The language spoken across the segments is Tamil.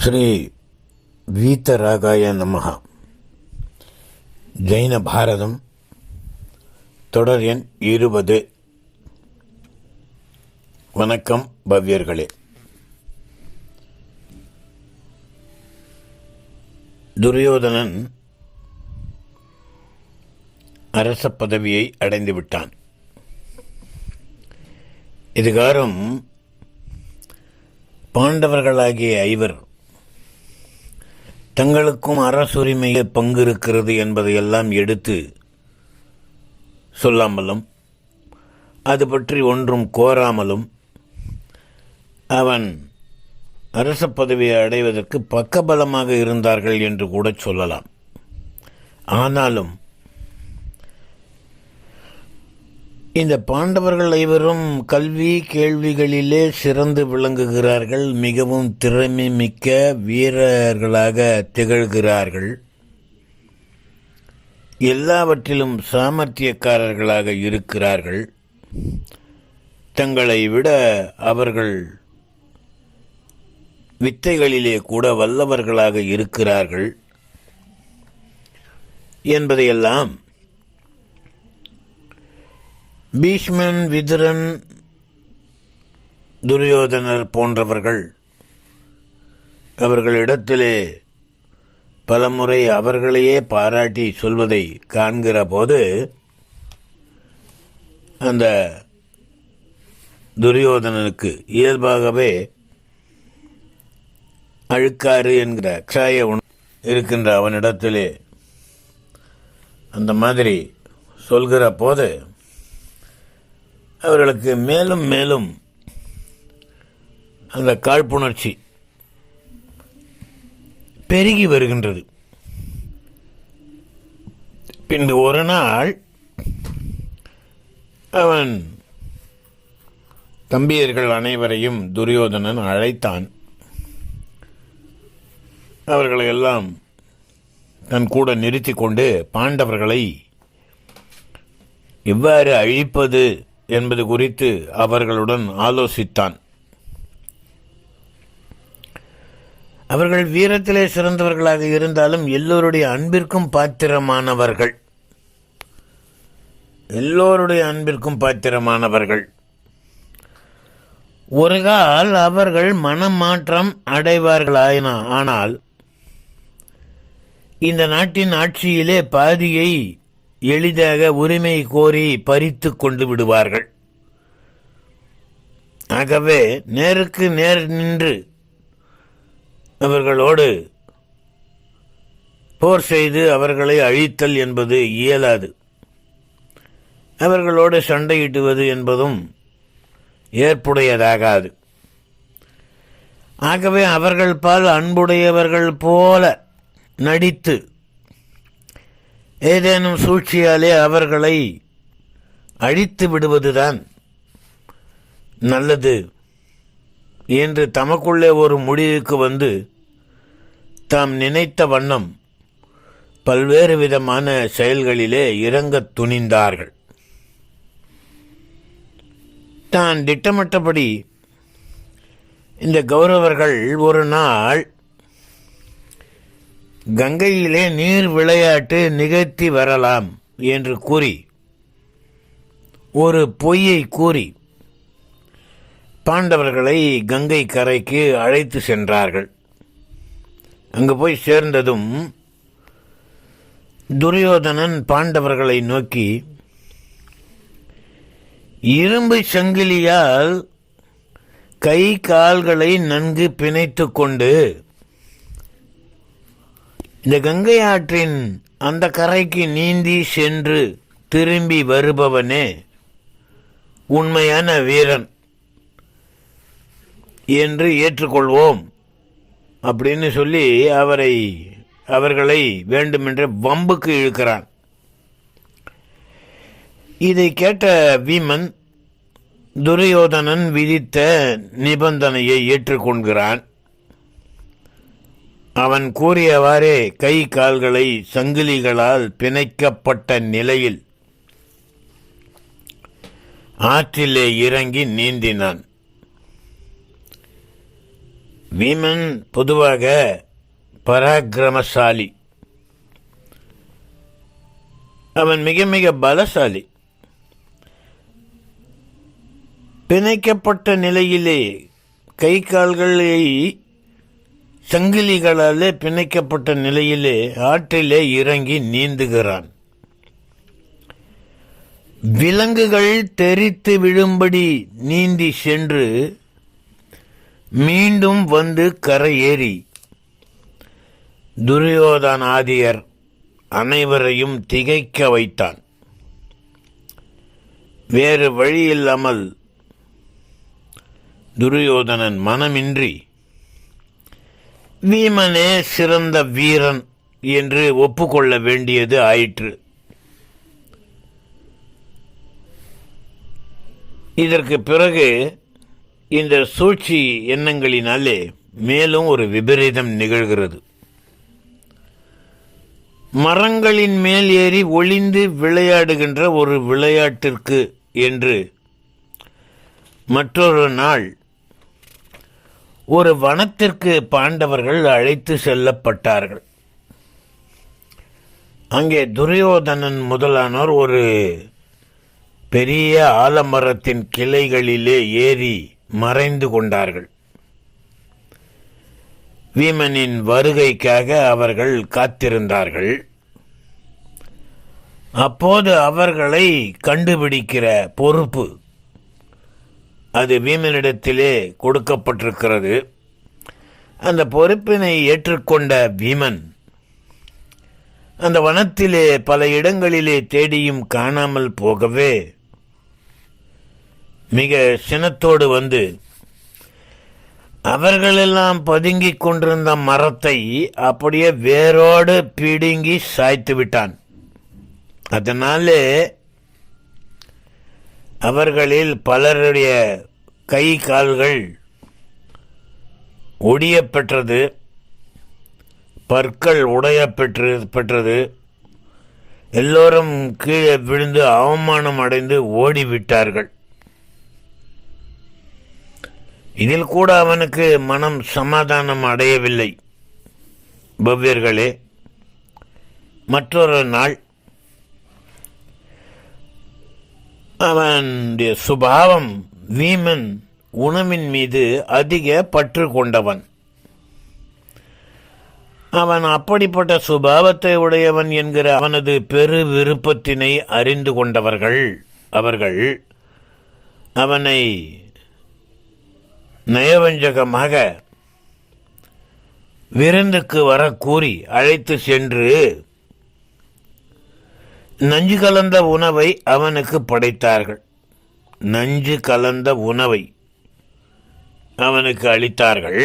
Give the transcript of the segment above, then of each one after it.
ஸ்ரீ வீதராகாய நமஹ. ஜெயின பாரதம் தொடர் எண் 20. வணக்கம் பவ்யர்களே. துரியோதனன் அரச பதவியை அடைந்து விட்டான். இதுகாரம் பாண்டவர்களாகிய ஐவர் தங்களுக்கும் அரசுரிமையில் பங்கு இருக்கிறது என்பதையெல்லாம் எடுத்து சொல்லாமலும் அது பற்றி ஒன்றும் கோராமலும் அவன் அரச பதவியை அடைவதற்கு பக்கபலமாக இருந்தார்கள் என்று கூட சொல்லலாம். ஆனாலும் இந்த பாண்டவர்கள் ஐவரும் கல்வி கேள்விகளிலே சிறந்து விளங்குகிறார்கள். மிகவும் திறமை மிக்க வீரர்களாக திகழ்கிறார்கள். எல்லாவற்றிலும் சாமர்த்தியக்காரர்களாக இருக்கிறார்கள். தங்களை விட அவர்கள் வித்தைகளிலே கூட வல்லவர்களாக இருக்கிறார்கள் என்பதையெல்லாம் பீஷ்மன், விதுரன், துரியோதனர் போன்றவர்கள் அவர்களிடத்திலே பலமுறை அவர்களையே பாராட்டி சொல்வதை காண்கிற போது அந்த துரியோதனனுக்கு இயல்பாகவே அழுக்காறு என்கிற கஷாய இருக்கின்ற அவனிடத்திலே அந்த மாதிரி சொல்கிற போது அவர்களுக்கு மேலும் மேலும் அந்த காழ்ப்புணர்ச்சி பெருகி வருகின்றது. பின்பு ஒரு நாள் அவன் தம்பியர்கள் அனைவரையும் துரியோதனன் அழைத்தான். அவர்களை எல்லாம் தன் கூட நிறுத்தி கொண்டு பாண்டவர்களை எவ்வாறு அழிப்பது என்பது குறித்து அவர்களுடன் ஆலோசித்தான். அவர்கள் வீரத்திலே சிறந்தவர்களாக இருந்தாலும் எல்லோருடைய அன்பிற்கும் பாத்திரமானவர்கள். ஒரு கால் அவர்கள் மனமாற்றம் அடைவார்களானால் இந்த நாட்டின் ஆட்சியிலே பாதியை எளிதாக உரிமை கோரி பறித்து கொண்டு விடுவார்கள். ஆகவே நேருக்கு நேர் நின்று அவர்களோடு போர் செய்து அவர்களை அழித்தல் என்பது இயலாது. அவர்களோடு சண்டையிடுவது என்பதும் ஏற்புடையதாகாது. ஆகவே அவர்கள் பால் அன்புடையவர்கள் போல நடித்து ஏதேனும் சூழ்ச்சியாலே அவர்களை அழித்து விடுவதுதான் நல்லது என்று தமக்குள்ளே ஒரு முடிவுக்கு வந்து தாம் நினைத்த வண்ணம் பல்வேறு விதமான செயல்களிலே இறங்கத் துணிந்தார்கள். தான் திட்டமிட்டபடி இந்த கௌரவர்கள் ஒரு நாள் கங்கையிலே நீர் விளையாட்டு நிகழ்த்தி வரலாம் என்று கூறி ஒரு பொய்யை கூறி பாண்டவர்களை கங்கை கரைக்கு அழைத்து சென்றார்கள். அங்கு போய் சேர்ந்ததும் துரியோதனன் பாண்டவர்களை நோக்கி, இரும்பு சங்கிலியால் கை கால்களை நன்கு பிணைத்து கொண்டு இந்த கங்கை ஆற்றின் அந்த கரைக்கு நீந்தி சென்று திரும்பி வருபவனே உண்மையான வீரன் என்று ஏற்றுக்கொள்வோம் அப்படின்னு சொல்லி அவர்களை வேண்டுமென்ற வம்புக்கு இழுக்கிறான். இதை கேட்ட வீமன் துரியோதனன் விதித்த நிபந்தனையை ஏற்றுக்கொள்கிறான். அவன் கூறியவாறே கை கால்களை சங்கிலிகளால் பிணைக்கப்பட்ட நிலையில் ஆற்றிலே இறங்கி நீந்தினான். வீமன் பொதுவாக பராக்கிரமசாலி. அவன் மிக மிக பலசாலி. பிணைக்கப்பட்ட நிலையிலே கை கால்களை சங்கிலிகளாலே பிணைக்கப்பட்ட நிலையிலே ஆற்றிலே இறங்கி நீந்துகிறான். விலங்குகள் தெரித்து விழும்படி நீந்தி சென்று மீண்டும் வந்து கரையேறி துரியோதனாதியர் அனைவரையும் திகைக்க வைத்தான். வேறு வழியில்லாமல் துரியோதனன் மனமின்றி வீமனே சிறந்த வீரன் என்று ஒப்புக்கொள்ள வேண்டியது ஆயிற்று. இதற்கு பிறகு இந்த சூழ்ச்சி எண்ணங்களினாலே மேலும் ஒரு விபரீதம் நிகழ்கிறது. மரங்களின் மேல் ஏறி ஒளிந்து விளையாடுகின்ற ஒரு விளையாட்டிற்கு என்று மற்றொரு நாள் ஒரு வனத்திற்கு பாண்டவர்கள் அழைத்து செல்லப்பட்டார்கள். அங்கே துரியோதனன் முதலானோர் ஒரு பெரிய ஆலமரத்தின் கிளைகளிலே ஏறி மறைந்து கொண்டார்கள். வீமனின் வருகைக்காக அவர்கள் காத்திருந்தார்கள். அப்போது அவர்களை கண்டுபிடிக்கிற பொறுப்பு அது வீமனிடத்திலே கொடுக்கப்பட்டிருக்கிறது. அந்த பொறுப்பினை ஏற்றுக்கொண்ட வீமன் அந்த வனத்திலே பல இடங்களிலே தேடியும் காணாமல் போகவே மிக சினத்தோடு வந்து அவர்களெல்லாம் பதுங்கிக் கொண்டிருந்த மரத்தை அப்படியே வேரோடு பிடுங்கி சாய்த்து விட்டான். அதனாலே அவர்களில் பலருடைய கை கால்கள் ஒடிய பெற்றது, பற்கள் உடைய பெற்றது. எல்லோரும் கீழே விழுந்து அவமானம் அடைந்து ஓடிவிட்டார்கள். இதில் கூட அவனுக்கு மனம் சமாதானம் அடையவில்லை. பவ்யர்களே, மற்றொரு நாள் அவனுடைய சுபாவம், வீமன் உணவின் மீது அதிக பற்று கொண்டவன். அவன் அப்படிப்பட்ட சுபாவத்தை உடையவன் என்கிற அவனது பெரு விருப்பத்தினை அறிந்து கொண்டவர்கள் அவர்கள் அவனை நயவஞ்சகமாக விருந்துக்கு வர கூறி அழைத்து சென்று நஞ்சு கலந்த உணவை அவனுக்கு படைத்தார்கள். நஞ்சு கலந்த உணவை அவனுக்கு அளித்தார்கள்.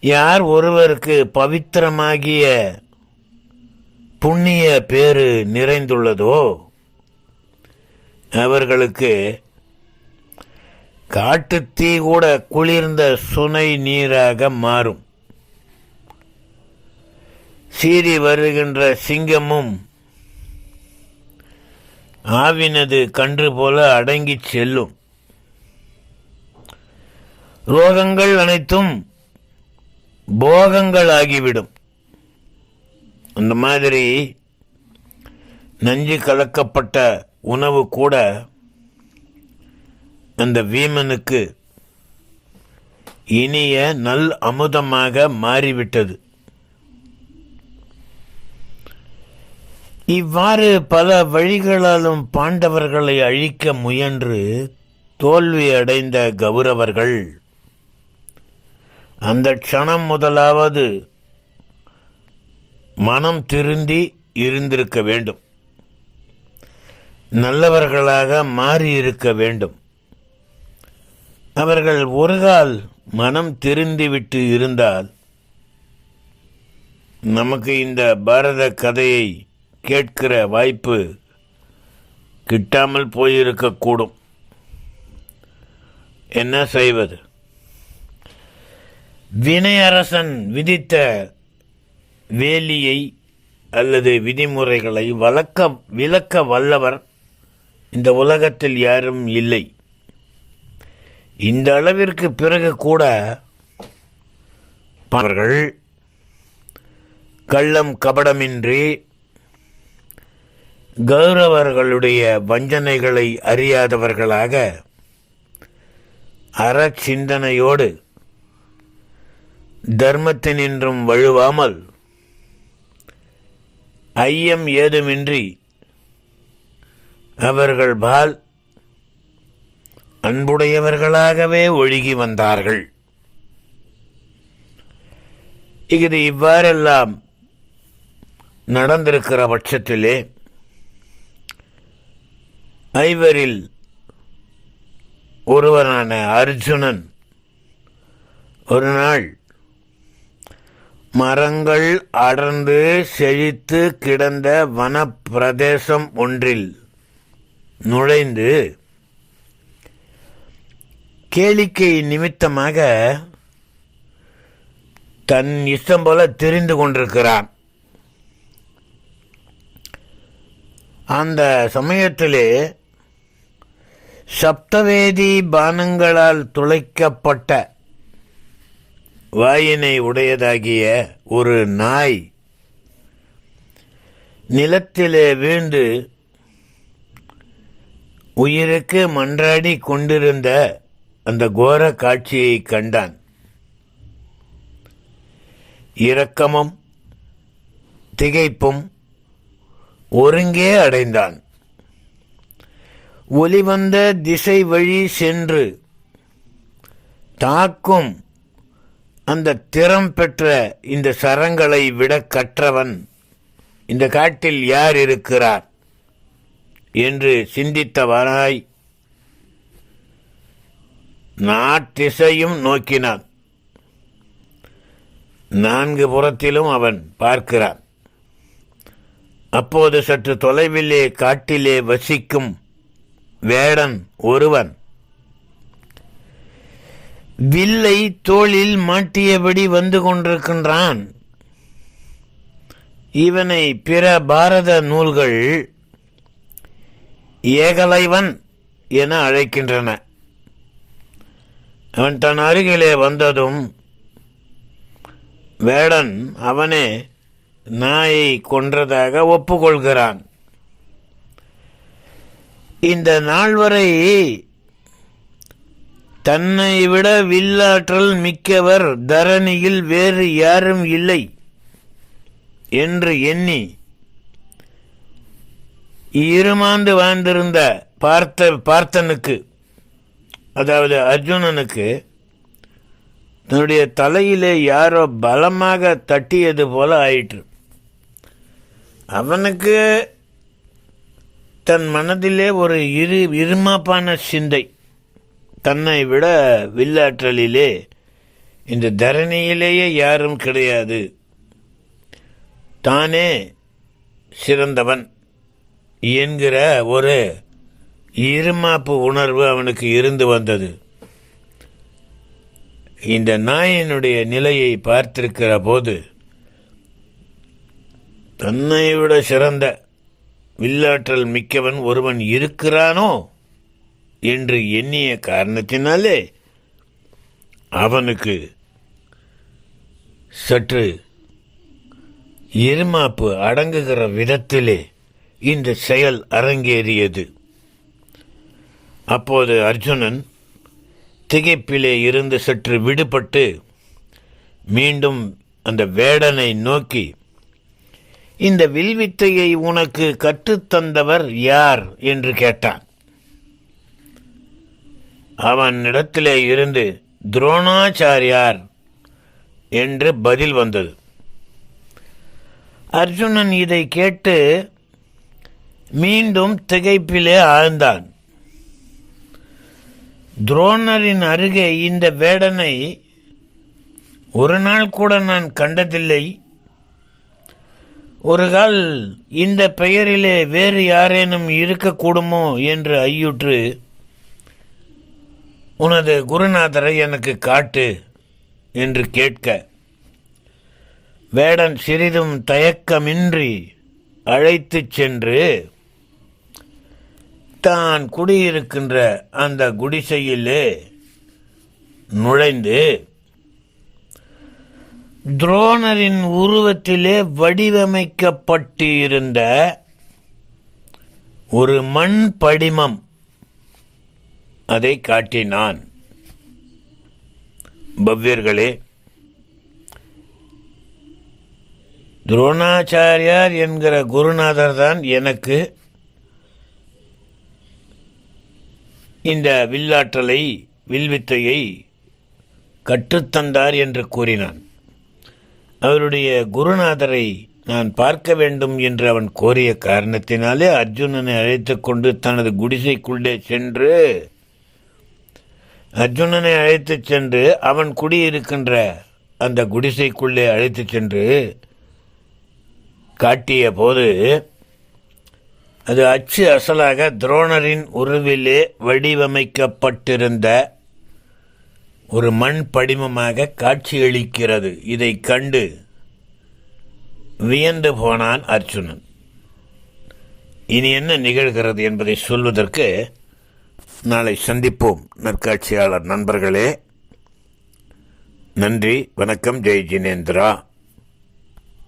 யார் ஒருவருக்கு பவித்திரமாகிய புண்ணிய பேறு நிறைந்துள்ளதோ அவர்களுக்கு காட்டுத்தீ கூட குளிர்ந்த சுனை நீராக மாறும். சீறி வருகின்ற சிங்கமும் ஆவினது கன்று போல அடங்கி செல்லும். ரோகங்கள் அனைத்தும் போகங்கள் ஆகிவிடும். அந்த மாதிரி நஞ்சு கலக்கப்பட்ட உணவு கூட அந்த வீமனுக்கு இனிய நல் அமுதமாக மாறிவிட்டது. இவ்வாறு பல வழிகளாலும் பாண்டவர்களை அழிக்க முயன்று தோல்வி அடைந்த கௌரவர்கள் அந்த க்ஷணம் முதலாவது மனம் திருந்தி இருந்திருக்க வேண்டும். நல்லவர்களாக மாறியிருக்க வேண்டும். அவர்கள் ஒருகால் மனம் திருந்திவிட்டு இருந்தால் நமக்கு இந்த பாரத கதையை கேட்கிற வாய்ப்பு கிட்டாமல் போயிருக்கக்கூடும். என்ன செய்வது? வினையரசன் விதித்த வேலியை அல்லது விதிமுறைகளை விளக்க வல்லவர் இந்த உலகத்தில் யாரும் இல்லை. இந்த அளவிற்கு பிறகு கூட அவர்கள் கள்ளம் கபடமின்றி கௌரவர்களுடைய வஞ்சனைகளை அறியாதவர்களாக அறச்சிந்தனையோடு தர்மத்தினின்றும் வழுவாமல் ஐயம் ஏதுமின்றி அவர்கள் பால் அன்புடையவர்களாகவே ஒழுகி வந்தார்கள். இது இவ்வாறெல்லாம் நடந்திருக்கிற பட்சத்திலே ஐவரில் ஒருவரான அர்ஜுனன் ஒரு நாள் மரங்கள் அடர்ந்து செழித்து கிடந்த வனப்பிரதேசம் ஒன்றில் நுழைந்து கேளிக்கை நிமித்தமாக தன் இஷ்டம் போல திரிந்து கொண்டிருக்கிறான். அந்த சமயத்திலே சப்தவேதி பானங்களால் துளைக்கப்பட்ட வாயினை உடையதாகிய ஒரு நாய் நிலத்திலே வீழ்ந்து உயிருக்கு மன்றாடி கொண்டிருந்த அந்த கோர காட்சியை கண்டான். இரக்கமும் திகைப்பும் ஒருங்கே அடைந்தான். ஒலிவந்த திசை வழி சென்று தாக்கும் அந்த திறம் பெற்ற இந்த சரங்களை விட கற்றவன் இந்த காட்டில் யார் இருக்கிறார் என்று சிந்தித்தவனாய் நாட்டிசையும் நோக்கினான். நான்கு புறத்திலும் அவன் பார்க்கிறான். அப்போது சற்று தொலைவிலே காட்டிலே வசிக்கும் வேடன் ஒருவன் வில்லை தோளில் மாட்டியபடி வந்து கொண்டிருக்கின்றான். இவனை பிற பாரத நூல்கள் ஏகலைவன் என அழைக்கின்றன. அவன் தன் அருகிலே வந்ததும் வேடன் அவனே நாயை கொன்றதாக ஒப்புக்கொள்கிறான். இந்த நாள் வரை தன்னை விட வில்லாற்றல் மிக்கவர் தரணியில் வேறு யாரும் இல்லை என்று எண்ணி இருமாந்து வாழ்ந்திருந்த பார்த்தனுக்கு, அதாவது அர்ஜுனனுக்கு, தன்னுடைய தலையிலே யாரோ பலமாக தட்டியது போல ஆயிற்று. அவனுக்கு தன் மனதிலே ஒரு இருமாப்பான சிந்தை. தன்னை விட வில்லாற்றலிலே இந்த தரணியிலேயே யாரும் கிடையாது, தானே சிறந்தவன் என்கிற ஒரு இருமாப்பு உணர்வு அவனுக்கு இருந்து வந்தது. இந்த நாயினுடைய நிலையை பார்த்திருக்கிற போது தன்னை விட சிறந்த வில்லாற்றல் மிக்கவன் ஒருவன் இருக்கிறானோ என்று எண்ணிய காரணத்தினாலே அவனுக்கு சற்று இருமாப்பு அடங்குகிற விதத்திலே இந்த செயல் அரங்கேறியது. அப்போது அர்ஜுனன் திகைப்பிலே இருந்து சற்று விடுபட்டு மீண்டும் அந்த வேடனை நோக்கி, இந்த வில்வித்தையை உனக்கு கற்றுத்தந்தவர் யார் என்று கேட்டான். அவனிடத்திலே இருந்து துரோணாச்சாரியார் என்று பதில் வந்தது. அர்ஜுனன் இதை கேட்டு மீண்டும் திகைப்பிலே ஆழ்ந்தான். துரோணரின் அருகே இந்த வேடனை ஒரு நாள் கூட நான் கண்டதில்லை. ஒரு கால் இந்த பெயரிலே வேறு யாரேனும் இருக்கக்கூடுமோ என்று ஐயுற்று, உனது குருநாதரை எனக்கு காட்டு என்று கேட்க, வேடன் சிறிதும் தயக்கமின்றி அழைத்துச் சென்று தான் குடியிருக்கின்ற அந்த குடிசையிலே நுழைந்து துரோணரின் உருவத்திலே வடிவமைக்கப்பட்டிருந்த ஒரு மண் படிமம் அதை காட்டினான். பவ்யர்களே, துரோணாச்சாரியார் என்கிற குருநாதர் தான் எனக்கு இந்த வில்லாற்றலை, வில்வித்தையை கற்றுத்தந்தார் என்று கூறினான். அவருடைய குருநாதரை நான் பார்க்க வேண்டும் என்று அவன் கோரிய காரணத்தினாலே அர்ஜுனனை அழைத்து கொண்டு தனது குடிசைக்குள்ளே சென்று அவன் குடியிருக்கின்ற அந்த குடிசைக்குள்ளே அழைத்து சென்று காட்டிய போது அது அச்சு அசலாக துரோணரின் உருவிலே வடிவமைக்கப்பட்டிருந்த ஒரு மண் படிமமாக காட்சியளிக்கிறது. இதை கண்டு வியந்து போனான் அர்ஜுனன். இனி என்ன நிகழ்கிறது என்பதை சொல்வதற்கு நாளை சந்திப்போம் நற்காட்சியாளர் நண்பர்களே. நன்றி, வணக்கம். ஜெய் ஜினேந்திரா.